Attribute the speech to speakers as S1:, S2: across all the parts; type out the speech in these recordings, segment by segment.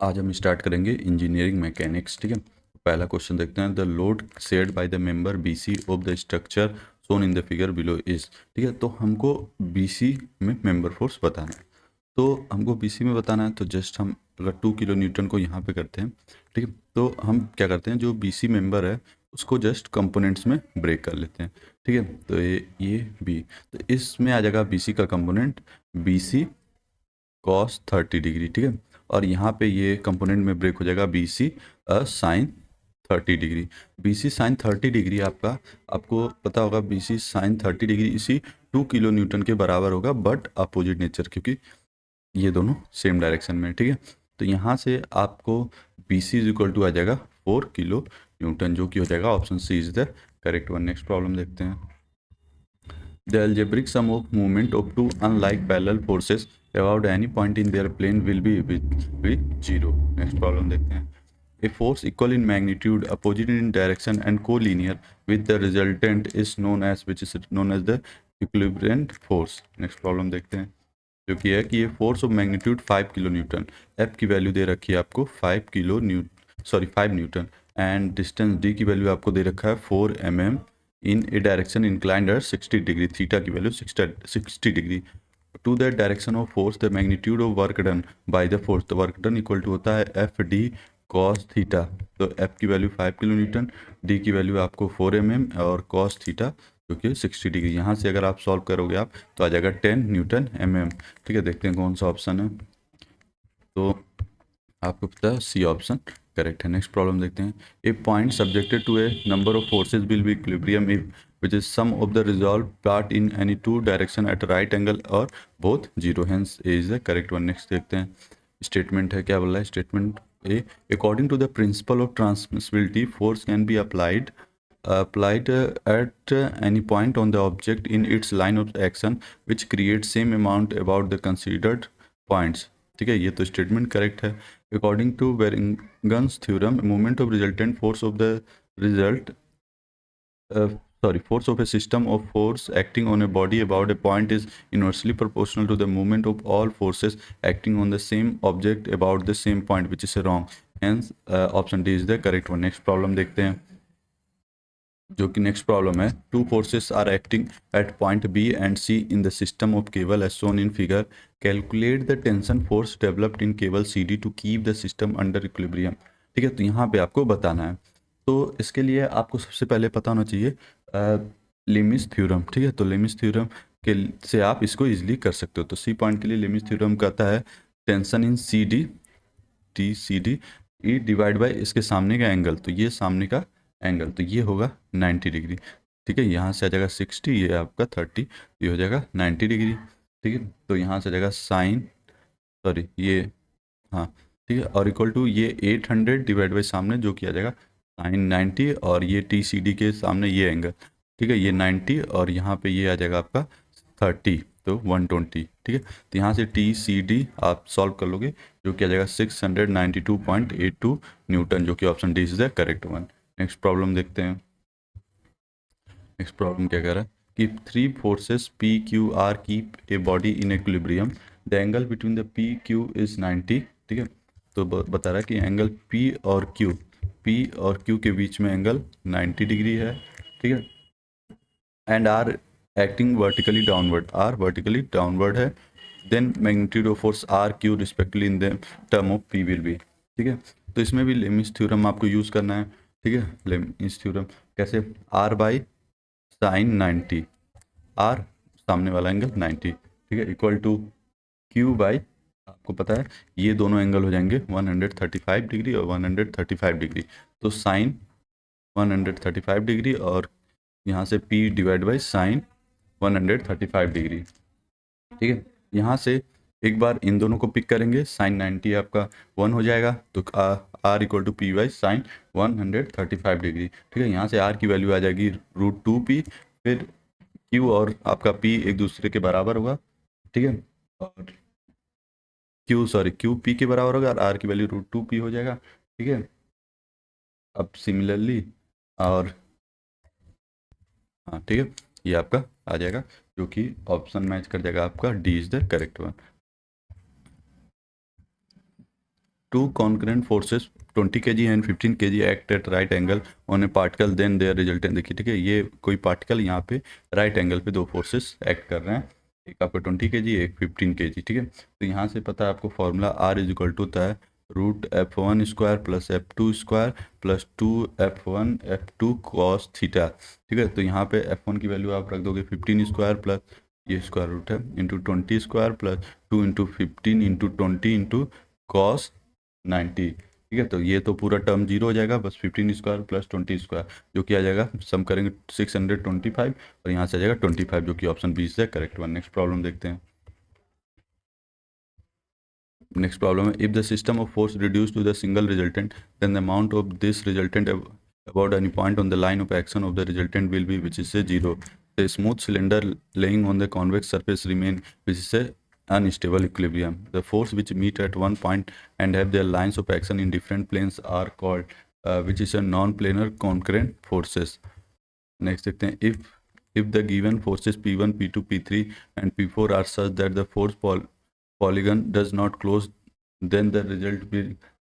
S1: आज हम स्टार्ट करेंगे इंजीनियरिंग मैकेनिक्स। ठीक है, पहला क्वेश्चन देखते हैं। The load shared by the member BC of the structure shown in the figure below is. ठीक है, तो हमको बीसी में मेंबर फोर्स बताना है। तो हमको बीसी में बताना है तो जस्ट हम अगर 2 किलो न्यूटन को यहाँ पे करते हैं, ठीक है, तो हम क्या करते हैं, जो बीसी मेंबर है उसको जस्ट कंपोनेंट्स में ब्रेक कर लेते हैं। ठीक है, तो ये बी, तो इसमें आ जाएगा बीसी का कंपोनेंट बीसी कॉस 30 डिग्री। ठीक है, और यहाँ पे ये कंपोनेंट में ब्रेक हो जाएगा B C sine 30 degree. B C sine 30 degree आपका, आपको पता होगा बी सी साइन 30 डिग्री इसी 2 किलो न्यूटन के बराबर होगा, बट अपोजिट नेचर, क्योंकि ये दोनों सेम डायरेक्शन में। ठीक है, तो यहाँ से आपको B C is equal to आ जाएगा 4 किलो न्यूटन, जो कि हो जाएगा option C is the correct one. Next problem देखते हैं। The algebraic sum of movement of two unlike parallel forces about any point in their plane will be 0. Next problem देखते हैं। A force equal in magnitude, opposite in direction and collinear with the resultant is known as, which is known as the equilibrium force. Next problem देखते हैं, जो कि है कि ये force of magnitude 5 kilo newton, F की value दे रखी है आपको 5 न्यूटन, एंड डिस्टेंस डी की वैल्यू आपको दे रखा है 4 mm in a direction inclined at 60 degree, theta की value 60 degree. To that direction of force the magnitude of work done by the force, तो वर्क डन इक्वल टू होता है F D cos theta. तो F की value 5 kilo Newton, D की value आपको 4 mm और cos theta जो कि 60 डिग्री। यहाँ से अगर आप सॉल्व करोगे आप तो आ जाएगा 10 Nm। ठीक है, देखते हैं कौन सा ऑप्शन है। तो आपको पता है सी ऑप्शन करेक्ट है। नेक्स्ट प्रॉब्लम देखते हैं। A point subjected to a number of forces will be equilibrium if which is sum of the resolve part in any two direction at right angle और both zero, hence A is the correct one. Next देखते हैं। Statement है, क्या बोल रहा है statement A, according to the principle of transmissibility force can be applied at any point on the object in its line of action which creates same amount about the considered points। ठीक है, ये तो statement correct है। According to Varignon's theorem moment of resultant force of the result force of a system of force acting on a body about a point is inversely proportional to the movement of all forces acting on the same object about the same point, which is wrong, hence option D is the correct one। next problem देखते हैं, जो कि next problem है। Two forces are acting at point B and C in the system of cable as shown in figure, calculate the tension force developed in cable C D to keep the system under equilibrium. ठीक है, तो यहाँ पे आपको बताना है। तो इसके लिए आपको सबसे पहले पता होना चाहिए लिमिस थ्योरम। ठीक है, तो लिमिस थ्योरम के से आप इसको इजीली कर सकते हो। तो सी पॉइंट के लिए लिमिस थ्योरम कहता है tension in C D, T C D E divide by इसके सामने का एंगल, तो ये सामने का एंगल तो ये होगा 90 डिग्री। ठीक है, यहाँ से आ जाएगा 60, ये आपका 30, ये हो जाएगा 90 डिग्री। ठीक है, तो यहाँ से आ जाएगा साइन, सॉरी ये, हाँ ठीक है, और इक्वल टू ये 800 डिवाइड बाई सामने जो कि आ जाएगा साइन 90, और ये टी सी डी के सामने ये एंगल, ठीक है, ये 90 और यहाँ पे ये आ जाएगा आपका 30, तो 120। ठीक है, तो यहाँ से टी सी डी आप सॉल्व कर लोगे जो कि आ जाएगा 692.82 न्यूटन, जो कि option D is the correct one. Next problem देखते हैं। नेक्स्ट प्रॉब्लम क्या कह रहा है कि three forces P Q R keep a body in equilibrium, the angle between the P Q is 90। ठीक है, तो बता रहा है कि एंगल पी और क्यू के बीच में एंगल 90 डिग्री है। ठीक है, and R acting vertically downward है, then magnitude of force R Q respectively in the term of P will be. ठीक है, तो इसमें भी लेमिस थ्योरम आपको यूज़ करना है। ठीक है, लेमिस थ्योरम कैसे, आर बाई साइन 90, आर सामने वाला एंगल 90, ठीक है, इक्वल टू क्यू बाई, आपको पता है ये दोनों एंगल हो जाएंगे 135 डिग्री और 135 डिग्री, तो साइन 135 डिग्री और यहाँ से p divide by sine 135 degree. ठीक है, यहाँ से एक बार इन दोनों को पिक करेंगे, साइन 90 आपका 1 हो जाएगा, तो R equal to P by sine 135 degree. ठीक है, यहाँ से आर की वैल्यू आ जाएगी √2p, फिर क्यू और आपका p एक दूसरे के बराबर होगा। ठीक है, और क्यू p के बराबर होगा और आर की वैल्यू √2p हो जाएगा। ठीक है, अब सिमिलरली और हाँ ठीक है, ये आपका आ जाएगा जो कि ऑप्शन मैच कर जाएगा आपका D is the correct one. two concurrent forces 20 kg and 15 kg act at right angle on a particle then their resultant, देखिए ठीक है, ये कोई पार्टिकल यहाँ पे राइट एंगल पे दो फोर्सेस एक्ट कर रहे हैं, एक आपका 20 kg एक 15 kg, ठीक है। तो यहाँ से पता है आपको formula R is equal to होता है √F1 square plus F2 square plus 2F1 F2 cos theta, ठीक है। तो यहाँ पे F1 की वैल्यू आप रख दोगे 15 स्क्वायर प्लस ये स्क्वायर रूट है into 20 square plus 2 into 15 into 20 into cos 90, ठीक है। तो ये तो पूरा टर्म जीरो हो जाएगा, बस 15 स्क्वायर प्लस 20 स्क्वायर जो कि आ जाएगा, सम करेंगे 625 और यहाँ से आ जाएगा 25 जो कि ऑप्शन बी से करेक्ट वन। नेक्स्ट प्रॉब्लम देखते हैं। नेक्स्ट प्रॉब्लम है, if the system of force reduce to the single resultant then the amount of this resultant about any point on the line of action of the resultant will be, which is say 0. The smooth cylinder laying on the convex surface remain, which is a unstable equilibrium. The force which meet at one point and have their lines of action in different planes are called which is a non-planar concurrent forces. Next देखते हैं, if the given forces P1, P2, P3 and P4 are such that the force polygon does not close, then the result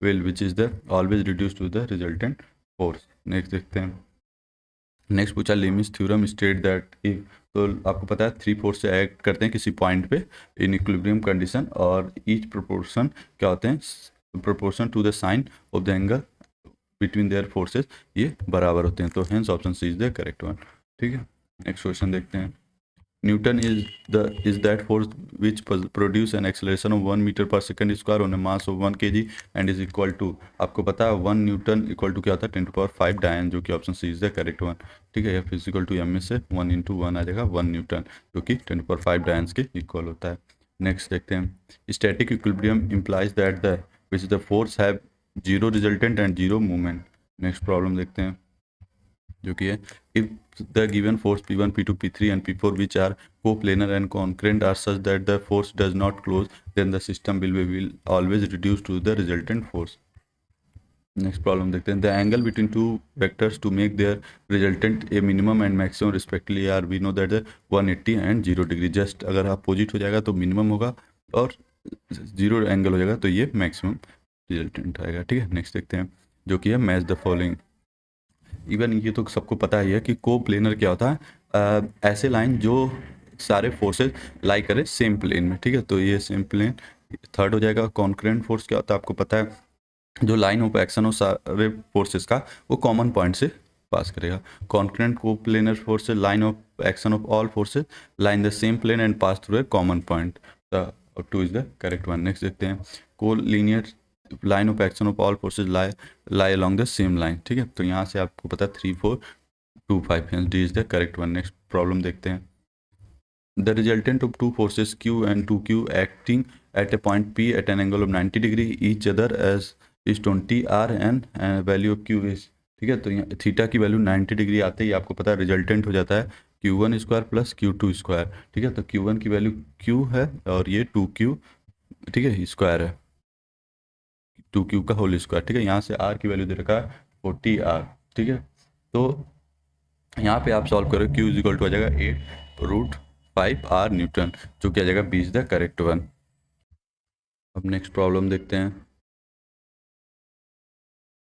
S1: will which is the always reduced to the resultant force. Next देखते हैं, next पूछा limits theorem state that if, तो आपको पता है three force से act करते हैं किसी पॉइंट पे इन इक्विलिब्रियम कंडीशन और ईच प्रोपोर्शन क्या होते हैं, proportion to the sine of the angle between their forces, ये बराबर होते हैं। तो hence option C is the correct one, ठीक है। नेक्स्ट क्वेश्चन देखते हैं, Newton is that force which produce an acceleration of 1 meter per second square on a mass of 1 kg and is equal to, आपको पता है 1 Newton equal to क्या होता है 10⁵ डायन, जो कि option C is the correct one, ठीक है। F is equal to M में से 1 × 1 आ जाएगा 1 न्यूटन जो कि 10⁵ डायन्स के इक्वल होता है। नेक्स्ट देखते हैं, static equilibrium implies that the which the force have zero resultant and zero movement. Next problem देखते हैं जो कि है, if the given force P1, P2, P3 and P4 which are coplanar and concurrent are such that the force does not close, then the system will always reduce to the resultant force. Next problem देखते हैं, the angle between two vectors to make their resultant a minimum and maximum respectively are we know that 180 and 0 degree. Just अगर opposite हो जाएगा तो minimum होगा और 0 angle हो जाएगा तो ये मैक्सिमम रिजल्टेंट आएगा, ठीक है। नेक्स्ट देखते हैं जो कि है मैच द फॉलोइंग। इवन ये तो सबको पता ही है कि को प्लेनर क्या होता है, ऐसे लाइन जो सारे फोर्सेस लाई करे सेम प्लेन में, ठीक है। तो ये सेम प्लेन थर्ड हो जाएगा। कॉन्करेंट फोर्स क्या होता है आपको पता है, जो लाइन ऑफ एक्शन हो सारे फोर्सेस का वो कॉमन पॉइंट से पास करेगा। Concurrent coplanar force line of action of all forces line the same plane and pass through a common point, the 2 is the correct one. Next देखते हैं, collinear line of action of all forces lie along the same line, ठीक है। तो यहाँ से आपको पता है 3, 4, 2, 5 D is the correct one. Next problem देखते हैं, the resultant of two forces Q and 2Q acting at a point P at an angle of 90 degree each other as is 20 R and value of Q is, ठीक है। तो यहाँ theta की value 90 degree आते ही आपको पता है resultant हो जाता है Q1 square plus Q2 square, ठीक है। तो Q1 की वैल्यू Q है और ये 2Q, ठीक है, स्क्वायर है 2Q का होल स्क्वायर, ठीक है। यहाँ से R की वैल्यू दे रखा है 40R, ठीक है। तो यहाँ पे आप सॉल्व करो Q इज इक्वल टू आ जाएगा 8√5R न्यूटन जो कि आ जाएगा B is the correct one. अब नेक्स्ट प्रॉब्लम देखते हैं,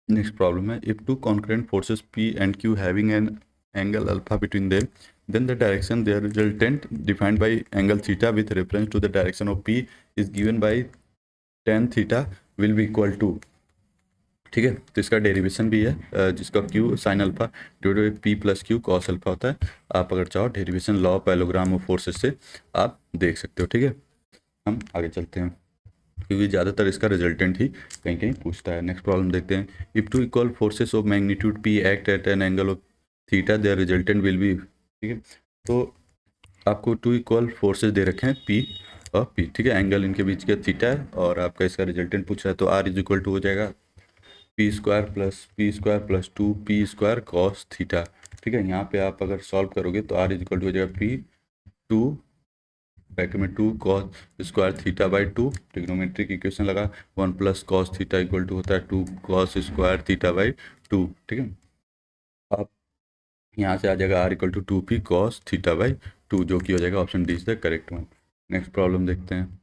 S1: नेक्स्ट प्रॉब्लम है, if two concurrent forces P and Q having an angle alpha between them then the direction their resultant defined by angle theta with reference to the direction of P is given by tan theta will be equal to, ठीक है। तो इसका derivation भी है जिसका Q sine alpha divided by P plus Q cos alpha होता है। आप अगर चाहो derivation law parallelogram of forces से आप देख सकते हो, ठीक है। हम आगे चलते हैं क्योंकि ज़्यादातर इसका रिजल्टेंट ही कहीं कहीं पूछता है। नेक्स्ट प्रॉब्लम देखते हैं, if two equal forces of magnitude P act at an angle of theta their resultant will be, ठीक है। तो आपको टू इक्वल फोर्सेस दे रखे हैं P और P, ठीक है। एंगल इनके बीच का थीटा है और आपका इसका रिजल्टेंट पूछ रहा है, तो R इज इक्वल टू हो जाएगा P square plus 2P square cos theta, ठीक है। यहाँ पे आप अगर सॉल्व करोगे तो R इज इक्वल टू हो जाएगा P 2 ब्रैकेट में 2 cos square theta by 2, trigonometric equation लगा 1 plus cos theta equal to होता है 2 कॉस स्क्वायर थीटा बाई 2, ठीक है। आप यहाँ से आ जाएगा R equal to 2P cos theta by 2 जो कि हो जाएगा option D is the correct one. Next problem देखते हैं,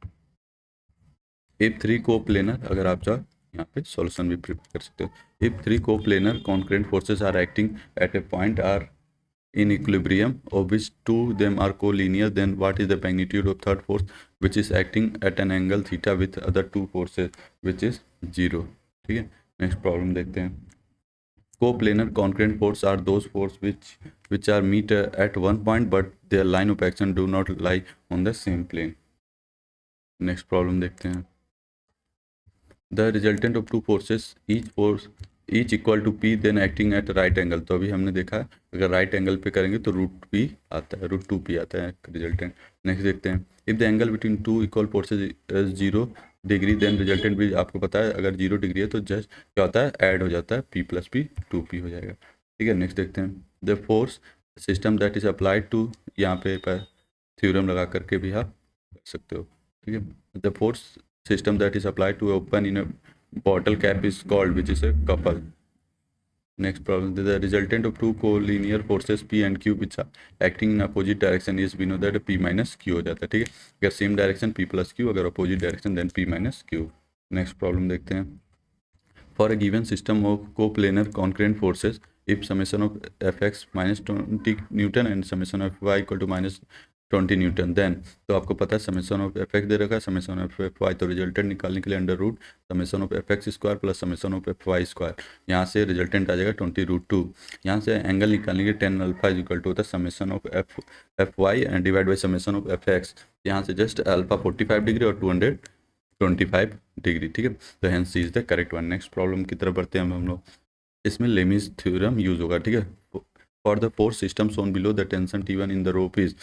S1: इफ 3 को प्लेनर, अगर आप चाहो यहाँ पे सॉल्यूशन भी प्रिपेयर कर सकते हो। If three coplanar concurrent forces are acting at a point are in equilibrium of which two them are collinear, then what is the magnitude of third force which is acting at an angle theta with other two forces which is 0। ठीक है, next problem देखते हैं। coplanar concurrent force are those force which are meet at one point but their line of action do not lie on the same plane। Next problem देखते हैं। The resultant of two forces each equal to P then acting at right angle. तो अभी हमने देखा अगर right angle पे करेंगे तो रूट पी आता है, रूट टू पी आता है रिजल्टेंट। नेक्स्ट देखते हैं। If the angle between two equal forces 0 degree then resultant भी आपको पता है अगर 0 डिग्री है तो जस्ट क्या होता है ऐड हो जाता है, पी प्लस पी 2p हो जाएगा। ठीक है, नेक्स्ट देखते हैं। The force system that is applied to, यहाँ पे थ्योरम लगा करके भी आप कर सकते हो। ठीक है, the force system that is applied to open in a bottle cap is called which is a couple। Next problem, the resultant of two collinear forces P and Q which are acting in opposite direction is we know that P minus Q हो जाता है। ठीक है, अगर same direction P plus Q, अगर opposite direction then P minus Q। Next problem देखते हैं। For a given system of coplanar concurrent forces if summation of fx minus 20 newton and summation of y equal to minus 20 newton then, तो आपको पता है summation of F X दे रखा है, summation of F Y, तो resultant निकालने के लिए under root summation of F X square plus summation of F Y square, यहाँ से रिजल्टेंट आ जाएगा 20√2। यहाँ से एंगल निकालने के 10 अल्फा इज इक्वल टू होता है summation of F Y and divide by summation of F X. यहाँ से जस्ट अल्फा 45 डिग्री और 225 डिग्री। ठीक है, तो hence is the correct one. Next problem की तरफ बढ़ते हैं हम लोग। इसमें लेमीज थ्योरम यूज होगा। ठीक है, for the force system Son below the tension T1 in the rope is,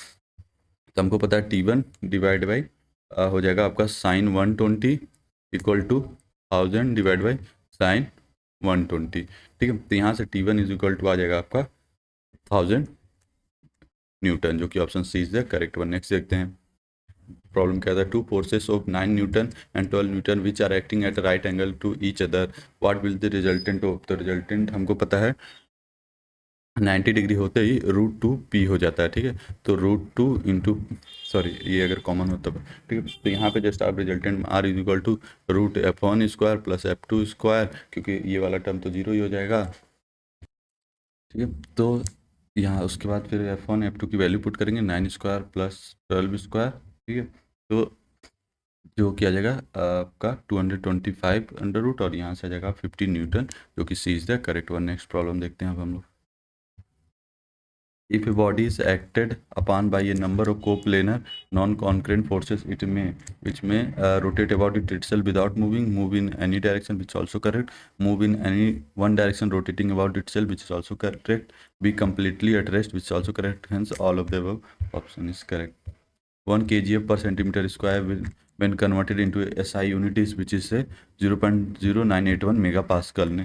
S1: तो हमको पता है T1 डिवाइड बाई हो जाएगा आपका sine 120 equal to 1000 divide by sine 120। ठीक है, तो यहाँ से T1 इज इक्वल टू आ जाएगा आपका 1000 न्यूटन, जो कि option C is the correct one. Next देखते हैं। प्रॉब्लम क्या था, two forces of 9 newton and 12 newton which are acting at right angle to each other, what will the resultant of, तो रिजल्टेंट हमको पता है 90 डिग्री होते ही √2p हो जाता है। ठीक है, तो √2 इंटू सॉरी ये अगर कॉमन होता है। ठीक है, तो यहाँ पे जस्ट आप resultant r is equal to √f1 square plus f2 square, क्योंकि ये वाला टर्म तो 0 ही हो जाएगा। ठीक है, तो यहाँ उसके बाद फिर f1 f2 की वैल्यू पुट करेंगे 9 स्क्वायर प्लस 12 स्क्वायर। ठीक है, तो जो किया जाएगा आपका 225 अंडर रूट और यहाँ से आ जाएगा 50 न्यूटन, जो कि C is the correct one. Next problem देखते हैं अब हम लोग। If a body is acted upon by a number of coplanar non-concurrent forces, which may rotate about it itself without moving, move in any direction, which is also correct, move in any one direction rotating about itself, which is also correct, be completely at rest, which is also correct. Hence all of the above option is correct. 1 kgf per centimeter square when converted into SI unit is which is a 0.0981 megapascal।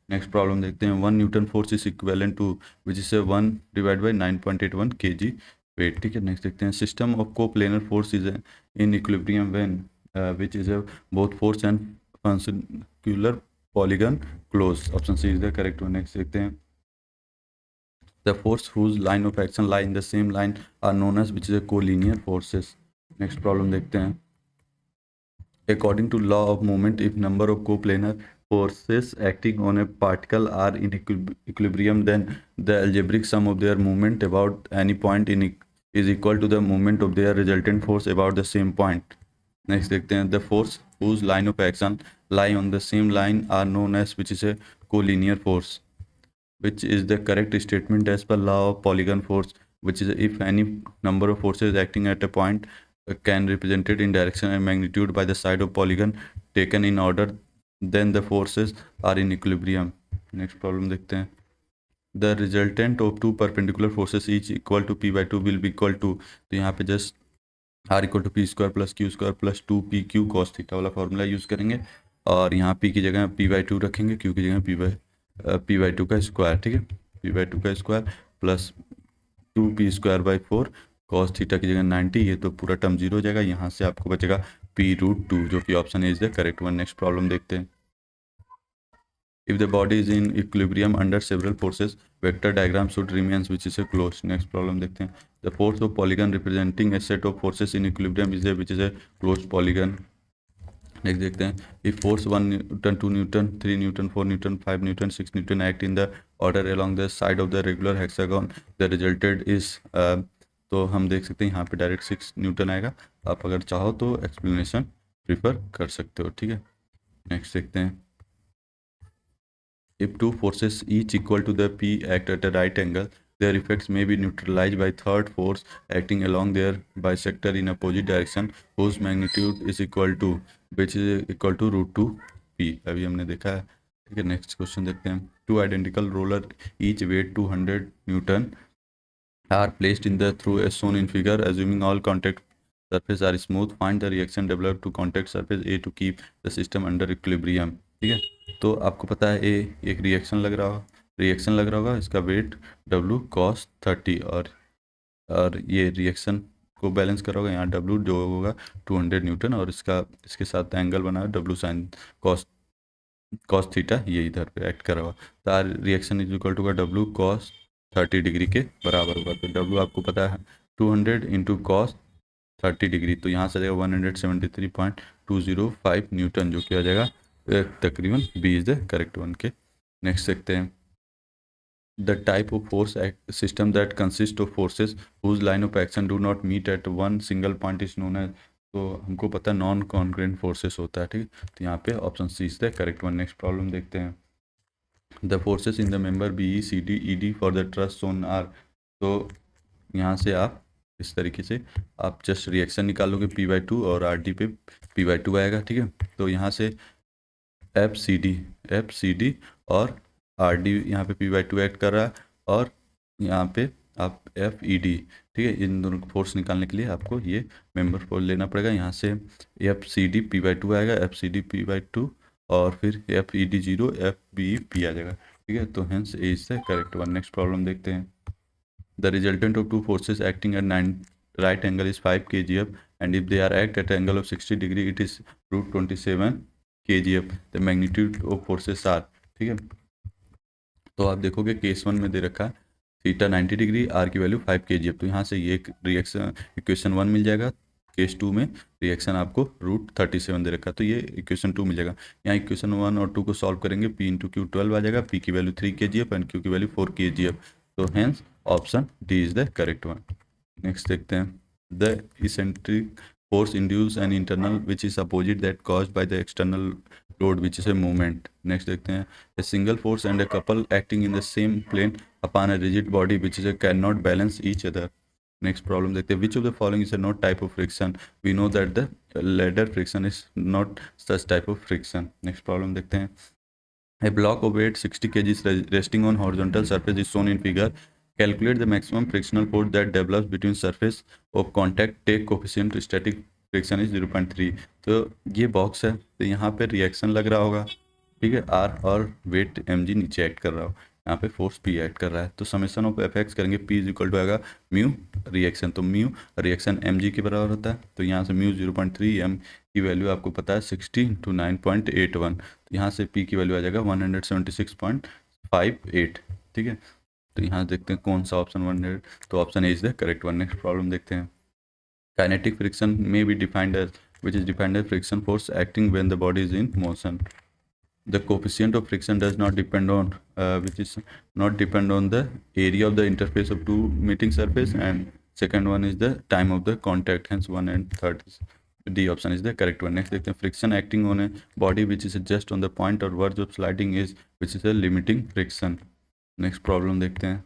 S1: Next problem देखते हैं। 1 newton force is equivalent to which is 1 divide by 9.81 kg weight. ठीक है, next देखते हैं। System of coplanar force is in equilibrium when which is both force and functional polygon close, option C is the correct one. Next देखते हैं। The force whose line of action lie in the same line are known as which is a collinear forces. Next problem देखते हैं। According to law of movement, if number of coplanar forces acting on a particle are in equilibrium, then the algebraic sum of their movement about any point is equal to the movement of their resultant force about the same point। Next देखते हैं। The force whose line of action lie on the same line are known as which is a collinear force, which is the correct statement as per law of polygon force, which is if any number of forces acting at a point can represented in direction and magnitude by the side of polygon taken in order, then the forces are in equilibrium। next problem देखते हैं। the resultant of two perpendicular forces each equal to p/2 will be equal to, तो यहाँ पे just r equal to P square plus Q square plus 2pq cos theta वाला formula use करेंगे, और यहाँ p की जगह p/2 रखेंगे, q की जगह p/2 का स्क्वायर। ठीक है, p/2 का square plus 2p square by 4 cos theta की जगह 90, ये तो पूरा टर्म 0 हो जाएगा। यहाँ से आपको बचेगा p√2, जो कि option is the correct one. Next problem देखते हैं। If the body is in equilibrium under several forces vector diagram should remains which is A close. Next problem देखते हैं। The force of polygon representing A set of forces in equilibrium is a which is A close polygon. Next देखते हैं, if force 1 Newton, 2 Newton, 3 Newton, 4 Newton, 5 Newton, 6 Newton act in the order along the side of the regular hexagon, the resulted is, तो हम देख सकते हैं यहाँ पे direct 6 Newton आएगा। आप अगर चाहो तो एक्सप्लेनेशन प्रिफर कर सकते हो, ठीक है। नेक्स्ट देखते हैं, if two forces each equal to the p act at a right angle, their effects may be neutralized by third force acting along their bisector in opposite direction, whose magnitude is equal to, which is equal to root two p। अभी हमने देखा है, ठीक है। Next question देखते हैं, two identical roller each weight 200 Newton are placed in the through as shown in figure, assuming all contact surface are smooth, find the reaction developed to contact surface A to keep the system under equilibrium, ठीक है। तो आपको पता है ए एक reaction लग रहा होगा, इसका वेट W cos 30, और ये रिएक्शन को बैलेंस कर रहा होगा, यहाँ W जो होगा 200 न्यूटन, और इसके साथ एंगल बना है W sin cos थीटा, ये इधर पे एक्ट कर रहा होगा। तो R reaction is equal to का W cos 30 डिग्री के बराबर होगा। तो W आपको पता है 200 इंटू cos 30 डिग्री, तो यहाँ से आ जाएगा 173.205 न्यूटन, जो कि आ जाएगा तकरीबन B is the correct one के। नेक्स्ट देखते हैं, the type of force system that consist of forces whose line of action do not meet at one single point is known as, तो हमको पता है नॉन कॉन्ग्रुएंट फोर्सेस होता है, ठीक है। तो यहाँ पे option C is the correct one. Next problem देखते हैं, the forces in the member B E C D E D for the truss shown are, तो यहाँ से आप इस तरीके से आप जस्ट रिएक्शन निकालोगे P/2 और आर डी पे P/2 आएगा, ठीक है। तो यहाँ से एफ सी डी और आर डी यहाँ पे P/2 एक्ट कर रहा है, और यहाँ पे आप एफ ई डी, ठीक है। इन दोनों को फोर्स निकालने के लिए आपको ये मेंबर फोर्स लेना पड़ेगा। यहाँ से एफ सी डी P/2 आएगा, एफ सी डी P/2, और फिर F E D 0, F B P आ जाएगा, ठीक है। तो hence A is the correct one. Next problem देखते हैं, the resultant of two forces acting at 9 right angle is 5 kgf, and if they are act at an angle of 60 degree it is root 27 kgf, the magnitude of forces are, ठीक है। तो आप देखोगे case 1 में दे रखा है theta 90 degree, are की value 5 kgf, तो यहाँ से ये रिएक्शन इक्वेशन 1 मिल जाएगा। केस 2 में रिएक्शन आपको रूट 37 दे रखा है, तो ये इक्वेशन 2 मिल जाएगा। यहाँ इक्वेशन 1 और 2 को सॉल्व करेंगे, P इंटू क्यू 12 आ जाएगा, P की वैल्यू 3 kgf एंड Q की वैल्यू 4 kgf, तो hence option D is the correct one. Next देखते हैं, the eccentric force induce an internal which is opposite that caused by the external load which is a movement. Next देखते हैं, a single force and a couple acting in the same plane upon a rigid body which is a can not balance each other. Next problem देखते हैं, which of the following is a not type of friction, we know that the ladder friction is not such type of friction. Next problem देखते हैं, a block of weight 60 kg is resting on horizontal surface is shown in figure, calculate the maximum frictional force that develops between surface of contact, take coefficient static friction is 0.3। तो ये box है, तो यहाँ पे reaction लग रहा होगा, ठीक है, आर, और वेट mg नीचे एक्ट कर रहा हो, यहाँ पे फोर्स p एक्ट कर रहा है, तो समेशन ऑफ एफ एक्स करेंगे, p इज इक्वल टू आएगा म्यू रिएक्शन, तो म्यू रिएक्शन mg के बराबर होता है, तो यहाँ से म्यू 0.3, m की वैल्यू आपको पता है 60 इंटू 9.81, तो यहाँ से p की वैल्यू आ जाएगा 176.58, ठीक है। तो यहाँ देखते हैं कौन सा ऑप्शन 100, तो option A is the correct one. Next problem देखते हैं, kinetic friction may be defined as which is defined as friction force acting when the body is in motion. The coefficient of friction does not depend on which is not depend on the area of the interface of two meeting surface, and second one is the time of the contact, hence 1 and 3rd is D option is the correct one. Next देखते हैं, friction acting on a body which is just on the point or verge of sliding is which is a limiting friction. Next problem देखते हैं,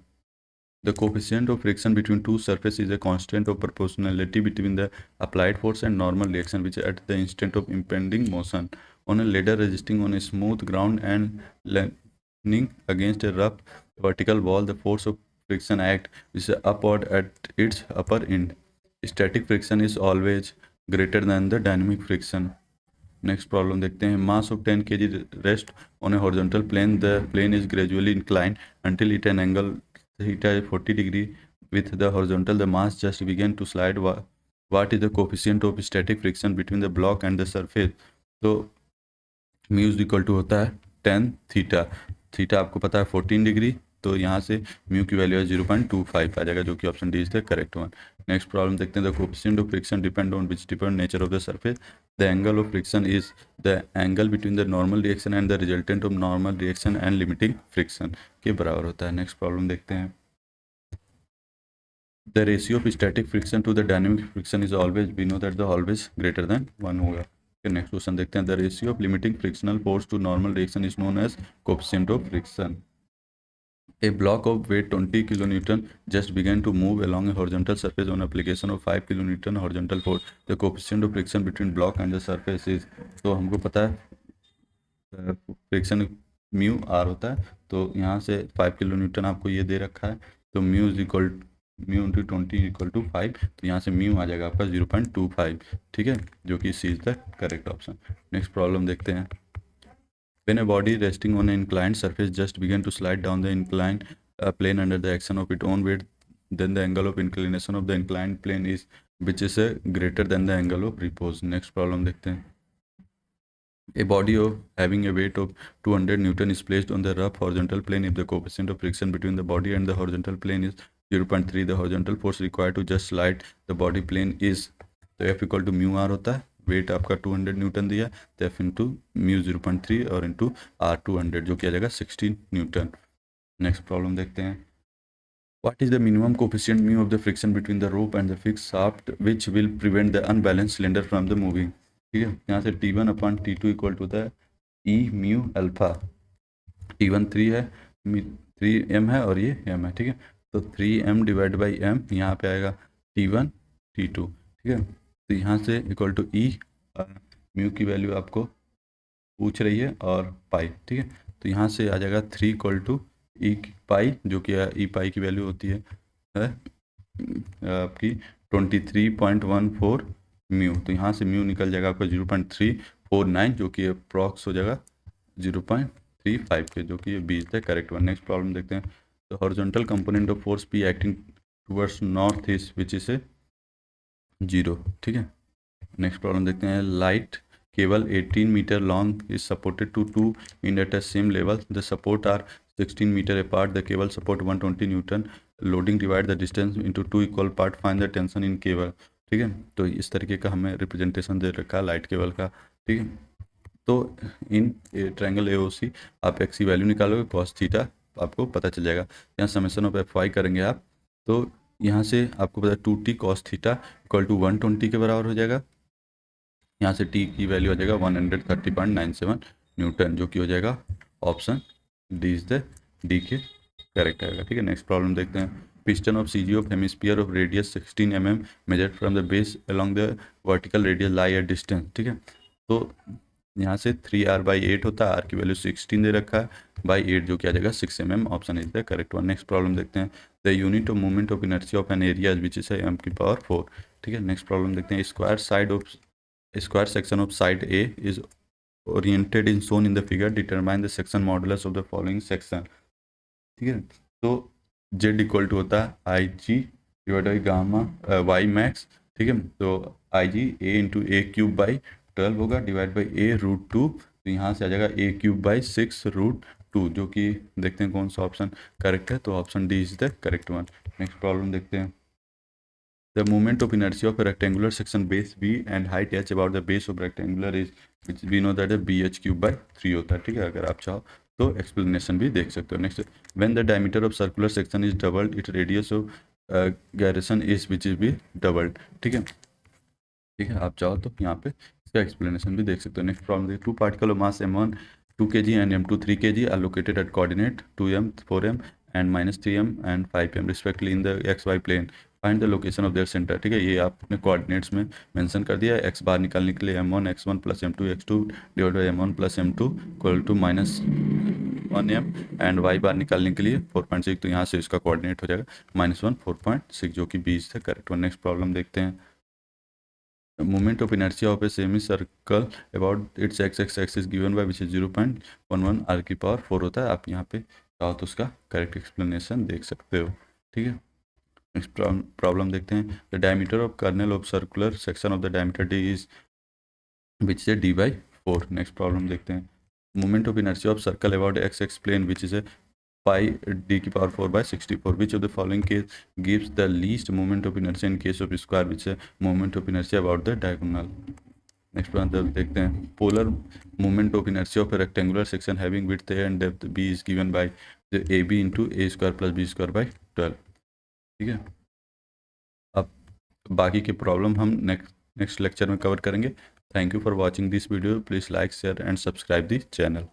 S1: the coefficient of friction between two surfaces is a constant of proportionality between the applied force and normal reaction which is at the instant of impending motion. On a ladder resting on a smooth ground and leaning against a rough vertical wall, the force of friction act is upward at its upper end. Static friction is always greater than the dynamic friction. Next problem देखते हैं, mass of 10 kg rest on a horizontal plane. The plane is gradually inclined until it an angle theta 40 degree with the horizontal. The mass just began to slide. What is the coefficient of static friction between the block and the surface? तो mu is equal to होता है 10 theta, theta आपको पता है 14 degree, तो यहाँ से mu की वैल्यू है 0.25 आ जाएगा, जो कि option D is the correct one. Next problem देखते हैं, the coefficient of friction depend on which depend nature of the surface, The angle of friction is the angle between the normal reaction and the resultant of normal reaction and limiting friction के बराबर होता है. Next problem देखते हैं. The ratio of static friction to the dynamic friction is always, we know that the always greater than 1 होगा. फिर next question देखते हैं. The ratio of limiting frictional force to normal reaction is known as coefficient of friction. A block of weight 20 kilonewton just began to move along a horizontal surface on application of 5 kilonewton horizontal force. The coefficient of friction between block and the surface is, तो हमको पता है friction mu R होता है. तो यहाँ से 5 kilonewton आपको ये दे रखा है. तो mu is equal mu into 20 equal to 5. तो यहाँ से म्यू आ जाएगा आपका 0.25. ठीक है, जो कि C is the correct option. Next problem देखते हैं. When a body resting on an inclined surface just began to slide down the inclined plane under the action of its own weight, then the angle of inclination of the inclined plane is which is greater than the angle of repose. Next problem देखते हैं. A body of having a weight of 200 Newton is placed on the rough horizontal plane. If the coefficient of friction between the body and the horizontal plane is 0.3, the horizontal force required to just slide the body plane is, तो F equal to mu r होता है. Wait आपका 200 Newton दिया, तो F into mu 0.3 और into are 200 जो कि आ जाएगा 16 न्यूटन. नेक्स्ट प्रॉब्लम देखते हैं. What is the minimum coefficient mu of the friction between the rope and the fix shaft which will prevent the unbalance cylinder from the moving. ठीक है, यहाँ से T1 upon T2 equal to होता है ई mu alpha. T1 3 है, 3m है और ये m है. ठीक है, तो 3m डिवाइड बाई m यहाँ पे आएगा T1 T2. ठीक है, तो यहाँ से इक्वल टू ई म्यू की वैल्यू आपको पूछ रही है और पाई. ठीक है, तो यहाँ से आ जाएगा 3 इक्वल टू ई पाई जो कि ई पाई की वैल्यू होती है आपकी 23.14 म्यू. तो यहाँ से म्यू निकल जाएगा आपका 0.349 जो कि अप्रॉक्स हो जाएगा 0.35 के, जो कि ये be is the correct one. Next problem देखते हैं. The horizontal component of force P acting towards north east which is a 0. ठीक है, नेक्स्ट प्रॉब्लम देखते हैं. Light cable 18 metre long is supported to 2 in at a same level. The support are 16 metre apart. The cable support 120 newton. Loading divide the distance into 2 equal part. Find the tension in cable. ठीक है, तो इस तरीके का हमें representation दे रखा है light cable का. ठीक है, तो इन ट्रायंगल AOC आप एक्स की वैल्यू निकालोगे, कॉस थीटा आपको पता चल जाएगा. यहाँ समेशन ऑफ FY करेंगे आप, तो यहाँ से आपको पता है 2t cos theta equal to 120 के बराबर हो जाएगा. यहाँ से t की वैल्यू आ जाएगा 130.97 न्यूटन जो कि हो जाएगा option D is the D के करेक्ट आएगा. ठीक है, नेक्स्ट प्रॉब्लम देखते हैं. Piston of CG of hemisphere of radius 16 mm measured from the base along the vertical radius lie at distance. ठीक है, तो यहाँ से 3r/8 होता है. r की वैल्यू 16 दे रखा है बाई 8 जो कि आ जाएगा 6 mm. Option is the correct one. Next problem देखते हैं. The unit of movement of inertia of an area which is m⁴. ठीक है, नेक्स्ट प्रॉब्लम देखते हैं. Square section of side A is oriented in shown in the figure. Determine the section modulus of the following section. ठीक है, तो Z equal to होता है IG divide by gamma Y max. ठीक है, तो IG A इंटू A³/12 होगा divide by A√2. तो यहाँ से आ जाएगा A³/6√2 जो कि देखते हैं कौन सा ऑप्शन करेक्ट है. तो option D is the correct one. Next problem देखते हैं. The moment of inertia of a rectangular section base B and height h about the base of rectangular is which we know that है BH³/3 होता है. ठीक है, अगर आप चाहो तो एक्सप्लेनेशन भी देख सकते हो. Next, when the diameter of circular section is doubled it radius of gyration is which is भी डबल्ड. ठीक है, ठीक है, आप चाहो तो यहाँ पे इसका एक्सप्लेनेशन भी देख सकते हो. नेक्स्ट प्रॉब्लम देखिए. 2 particle of mass m1 2 kg and m2 3 kg are located at coordinate 2m 4m and -3m and 5m respectively in the xy plane. Find the location of their centre. ठीक है, ये आपने coordinates में mention कर दिया है. X बार निकालने के लिए m1 x1 plus m2 x2 divide by m1 plus m2 equal to -1m and y bar निकालने के लिए 4.6. तो यहाँ से इसका कोऑर्डिनेट हो जाएगा -1 4.6 जो कि 20 है करेक्ट वन. नेक्स्ट प्रॉब्लम देखते हैं. Moment of inertia of a semi circle about it's x axis given by which is 0.11 r⁴ होता है. आप यहाँ पे चाहो तो उसका करेक्ट एक्सप्लेनेशन देख सकते हो. ठीक है, नेक्स्ट प्रॉब्लम देखते हैं. The diameter of kernel of circular section of the diameter d is which is d/4. Next problem देखते हैं. Moment of inertia of circle about x plane which is πd⁴/64. Which of the following case gives the least moment of inertia in case of square which is moment of inertia about the diagonal. Next one जब देखते हैं, polar moment of inertia of a rectangular section having width a and depth b is given by a b into a square plus b square by 12। ठीक है, अब बाकी की problem हम next lecture में कवर करेंगे। Thank you for watching this video, please like share and subscribe the channel.